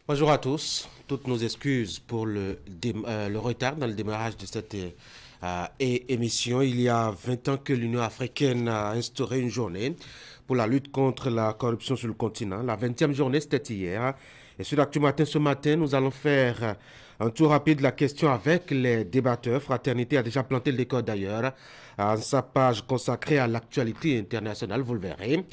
Bonjour à tous. Toutes nos excuses pour le retard dans le démarrage de cette émission. Il y a 20 ans que l'Union africaine a instauré une journée pour la lutte contre la corruption sur le continent. La 20e journée, c'était hier. Et sur l'Actu Matin, ce matin, nous allons faire un tour rapide de la question avec les débatteurs. Fraternité a déjà planté le décor d'ailleurs en sa page consacrée à l'actualité internationale, vous le verrez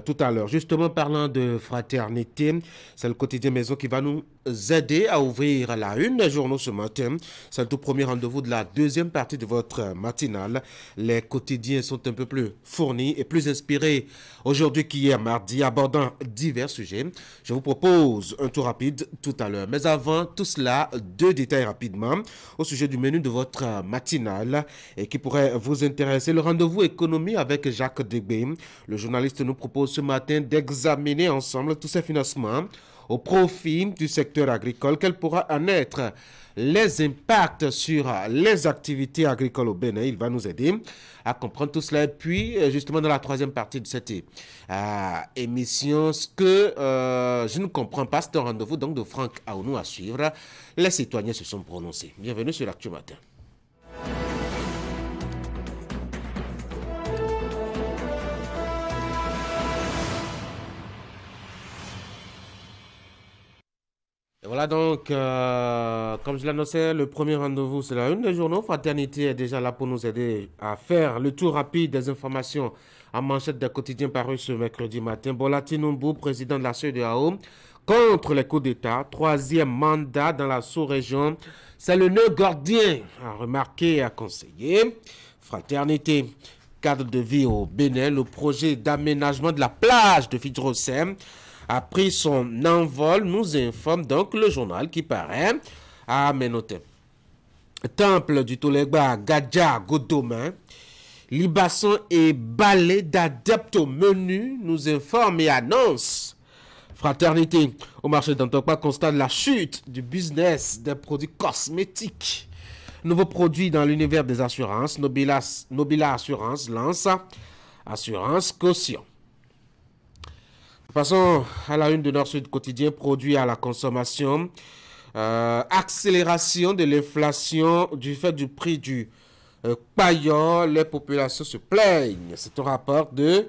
tout à l'heure. Justement, parlant de fraternité, c'est le quotidien Maison qui va nous aider à ouvrir la une des journaux ce matin. C'est le tout premier rendez-vous de la deuxième partie de votre matinale. Les quotidiens sont un peu plus fournis et plus inspirés aujourd'hui qu'hier mardi, abordant divers sujets. Je vous propose un tour rapide tout à l'heure. Mais avant tout cela, deux détails rapidement au sujet du menu de votre matinale et qui pourrait vous intéresser. Le rendez-vous économie avec Jacques Degbé. Le journaliste nous propose ce matin d'examiner ensemble tous ces financements au profit du secteur agricole. Quels pourraient en être les impacts sur les activités agricoles au Bénin? Il va nous aider à comprendre tout cela. Et puis, justement, dans la troisième partie de cette émission, ce que je ne comprends pas, c'est un rendez-vous donc de Franck Aounou à suivre. Les citoyens se sont prononcés. Bienvenue sur l'Actu Matin. Et voilà donc, comme je l'annonçais, le premier rendez-vous, c'est la une des journaux. Fraternité est déjà là pour nous aider à faire le tour rapide des informations en manchette des quotidiens parus ce mercredi matin. Bola Tinubu, président de la CEDEAO, contre les coups d'État, troisième mandat dans la sous-région. C'est le nœud gordien, a remarqué et a conseillé. Fraternité, cadre de vie au Bénin, le projet d'aménagement de la plage de Fidrosem a pris son envol, nous informe donc le journal qui paraît à Ménoté. Temple du Tolegba, Gadja, Godomain, libation et balai d'adeptes au menu, nous informe et annonce. Fraternité au marché d'Antokpa constate la chute du business des produits cosmétiques. Nouveau produit dans l'univers des assurances, Nobila Assurance lance Assurance Caution. Passons à la une de Nord-Sud quotidien, produit à la consommation. Accélération de l'inflation du fait du prix du paillon. Les populations se plaignent. C'est un rapport de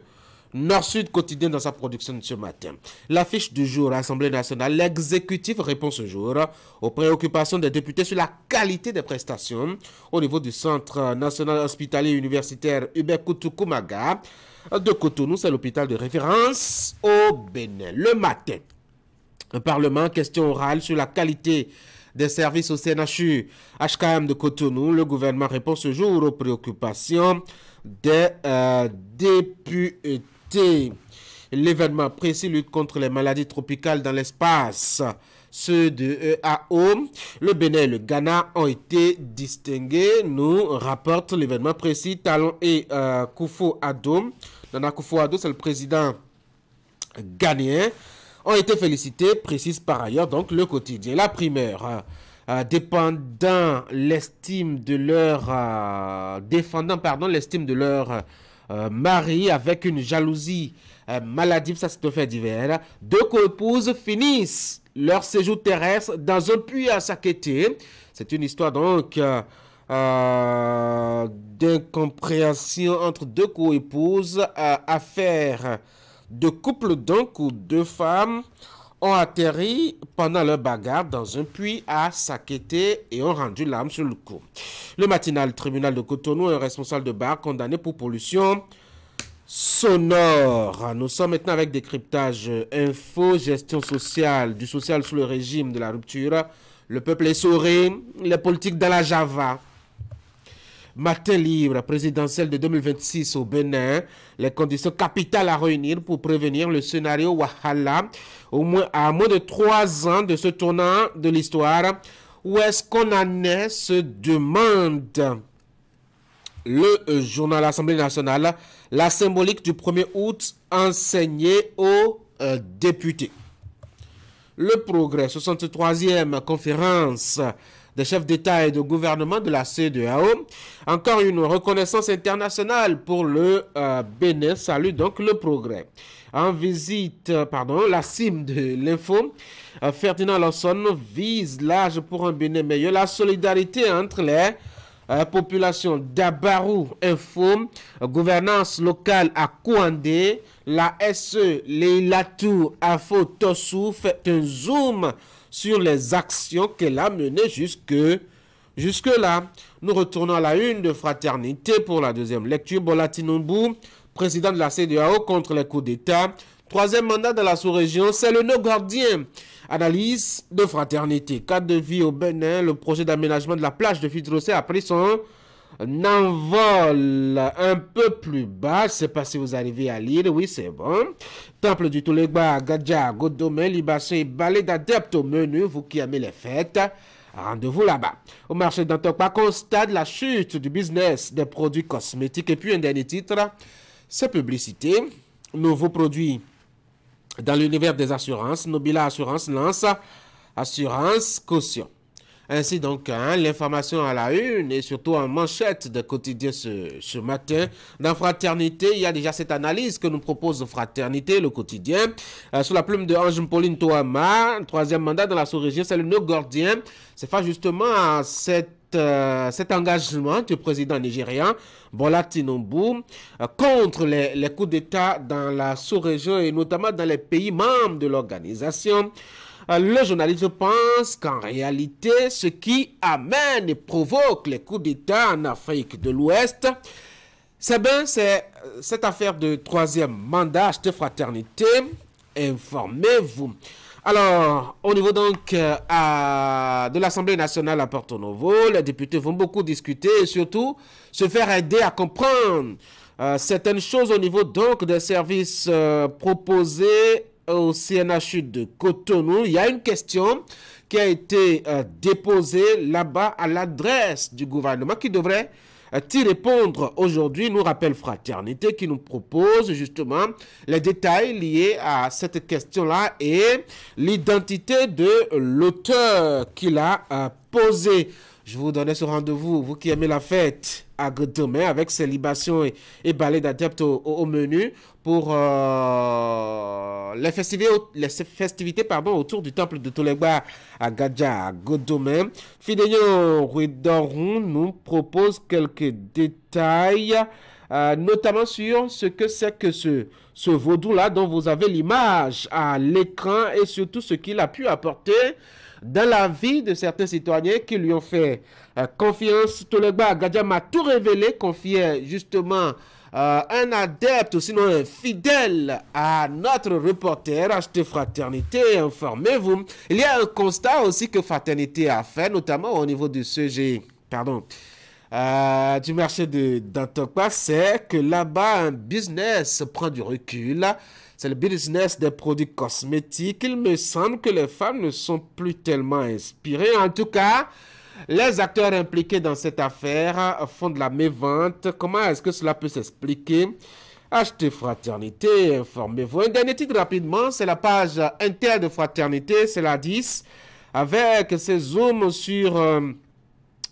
Nord-Sud quotidien dans sa production de ce matin. L'affiche du jour, Assemblée nationale, l'exécutif répond ce jour aux préoccupations des députés sur la qualité des prestations au niveau du Centre national hospitalier universitaire Hubert Koutoukou-Maga de Cotonou. C'est l'hôpital de référence au Bénin. Le matin, un parlement, question orale sur la qualité des services au CNHU HKM de Cotonou. Le gouvernement répond ce jour aux préoccupations des députés. L'événement précis lutte contre les maladies tropicales dans l'espace. Ceux de EAO, le Bénin et le Ghana ont été distingués, nous rapporte l'événement précis. Talon et Akufo-Addo, Nana Akufo-Addo, c'est le président ghanéen, ont été félicités, précise par ailleurs donc le quotidien. La primaire, dépendant l'estime de leur défendant l'estime de leur mari avec une jalousie maladive, ça c'est un fait divers. Deux co-épouses finissent leur séjour terrestre dans un puits à Sakété. C'est une histoire donc d'incompréhension entre deux co-épouses. Affaire de couple donc où deux femmes ont atterri pendant leur bagarre dans un puits à Sakété et ont rendu l'âme sur le coup. Le matinal tribunal de Cotonou, un responsable de bar condamné pour pollution sonore. Nous sommes maintenant avec décryptage info, gestion sociale, du social sous le régime de la rupture. Le peuple est souré, les politiques dans la Java. Matin libre présidentiel de 2026 au Bénin, les conditions capitales à réunir pour prévenir le scénario Wahala, à moins de 3 ans de ce tournant de l'histoire. Où est-ce qu'on en est, se demande le journal Assemblée nationale, la symbolique du 1er août enseignée aux députés. Le Progrès, 63e conférence des chefs d'État et de gouvernement de la CEDEAO. Encore une reconnaissance internationale pour le Bénin. Salut donc le progrès. En visite, la cime de l'info, Ferdinand Lawson vise l'âge pour un Bénin meilleur. La solidarité entre les populations d'Abarou Info, gouvernance locale à Kouandé, la SE Leila Tour Afo Tossou fait un zoom sur les actions qu'elle a menées jusque-là. Nous retournons à la une de Fraternité pour la deuxième lecture. Bola Tinubu, président de la CEDEAO contre les coups d'État. Troisième mandat dans la sous-région, c'est le nœud gardien. Analyse de Fraternité. Cadre de vie au Bénin, le projet d'aménagement de la plage de Fidrosé a pris son envol un peu plus bas. Je ne sais pas si vous arrivez à lire. Oui, c'est bon. Temple du Toulegba, Gadja, Godome, Libation et balai d'adeptes au menu. Vous qui aimez les fêtes, rendez-vous là-bas. Au marché d'Antokpa, constate la chute du business des produits cosmétiques. Et puis un dernier titre, c'est publicité. Nouveaux produits dans l'univers des assurances. Nobila Assurance lance Assurance Caution. Ainsi donc, l'information à la une et surtout en manchette de quotidien ce matin. Dans Fraternité, il y a déjà cette analyse que nous propose Fraternité, le quotidien. Sous la plume de Ange Pauline Touama, troisième mandat dans la sous-région, c'est le nœud gardien. C'est face justement à cet engagement du président nigérian Bola Tinubu contre les coups d'État dans la sous-région et notamment dans les pays membres de l'organisation. Le journaliste pense qu'en réalité, ce qui amène et provoque les coups d'État en Afrique de l'Ouest, c'est bien cette affaire de troisième mandat, achetez Fraternité, informez-vous. Alors, au niveau donc de l'Assemblée nationale à Porto Novo, les députés vont beaucoup discuter et surtout se faire aider à comprendre certaines choses au niveau donc des services proposés au CNHU de Cotonou. Il y a une question qui a été déposée là-bas à l'adresse du gouvernement qui devrait y répondre aujourd'hui. Nous rappelle Fraternité qui nous propose justement les détails liés à cette question-là et l'identité de l'auteur qui l'a posée. Je vous donnais ce rendez-vous, vous qui aimez la fête, à demain avec ses libations et balais d'adeptes au menu pour les festivités autour du temple de Toulegba à Gadja, à Godome. Fidenio Ruidorun nous propose quelques détails, notamment sur ce que c'est que ce vaudou-là dont vous avez l'image à l'écran et surtout ce qu'il a pu apporter dans la vie de certains citoyens qui lui ont fait confiance. Toulegba Gadja m'a tout révélé, confiait justement un adepte, sinon un fidèle à notre reporter. Achetez Fraternité, informez-vous. Il y a un constat aussi que Fraternité a fait, notamment au niveau du CG, du marché d'Antokpa, c'est que là-bas, un business prend du recul. C'est le business des produits cosmétiques. Il me semble que les femmes ne sont plus tellement inspirées. En tout cas, les acteurs impliqués dans cette affaire font de la mévente. Comment est-ce que cela peut s'expliquer? Achetez Fraternité, informez-vous. Un dernier titre rapidement, c'est la page Inter de Fraternité, c'est la 10, avec ses zooms sur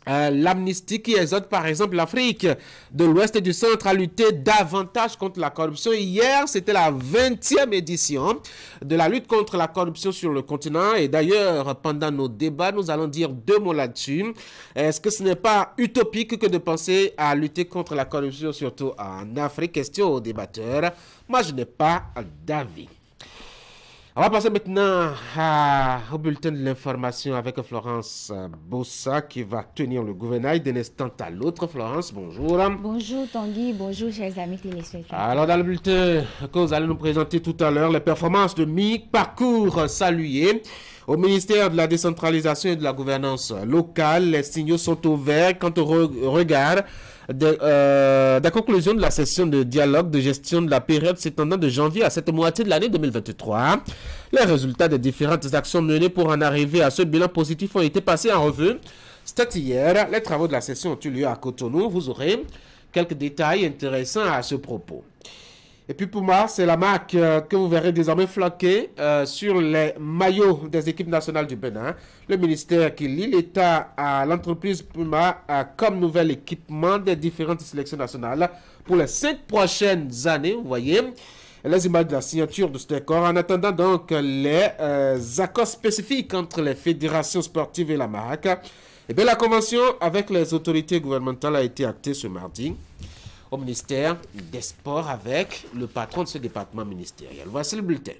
l'amnistie qui exhorte par exemple l'Afrique de l'Ouest et du Centre à lutter davantage contre la corruption. Hier, c'était la 20e édition de la lutte contre la corruption sur le continent. Et d'ailleurs, pendant nos débats, nous allons dire deux mots là-dessus. Est-ce que ce n'est pas utopique que de penser à lutter contre la corruption, surtout en Afrique? Question aux débatteurs. Moi, je n'ai pas d'avis. On va passer maintenant au bulletin de l'information avec Florence Bossa qui va tenir le gouvernail d'un instant à l'autre. Florence, bonjour. Bonjour Tanguy, bonjour chers amis téléspectateurs. Alors dans le bulletin que vous allez nous présenter tout à l'heure, les performances de mi-parcours saluées. Au ministère de la décentralisation et de la gouvernance locale, les signaux sont ouverts quant au regard des conclusions de la session de dialogue de gestion de la période s'étendant de janvier à cette moitié de l'année 2023. Les résultats des différentes actions menées pour en arriver à ce bilan positif ont été passés en revue. C'était hier. Les travaux de la session ont eu lieu à Cotonou. Vous aurez quelques détails intéressants à ce propos. Et puis Puma, c'est la marque que vous verrez désormais floquer sur les maillots des équipes nationales du Bénin. Le ministère qui lie l'État à l'entreprise Puma comme nouvel équipement des différentes sélections nationales pour les 5 prochaines années. Vous voyez les images de la signature de cet accord. En attendant donc les accords spécifiques entre les fédérations sportives et la marque, eh bien, la convention avec les autorités gouvernementales a été actée ce mardi au ministère des Sports avec le patron de ce département ministériel. Voici le bulletin.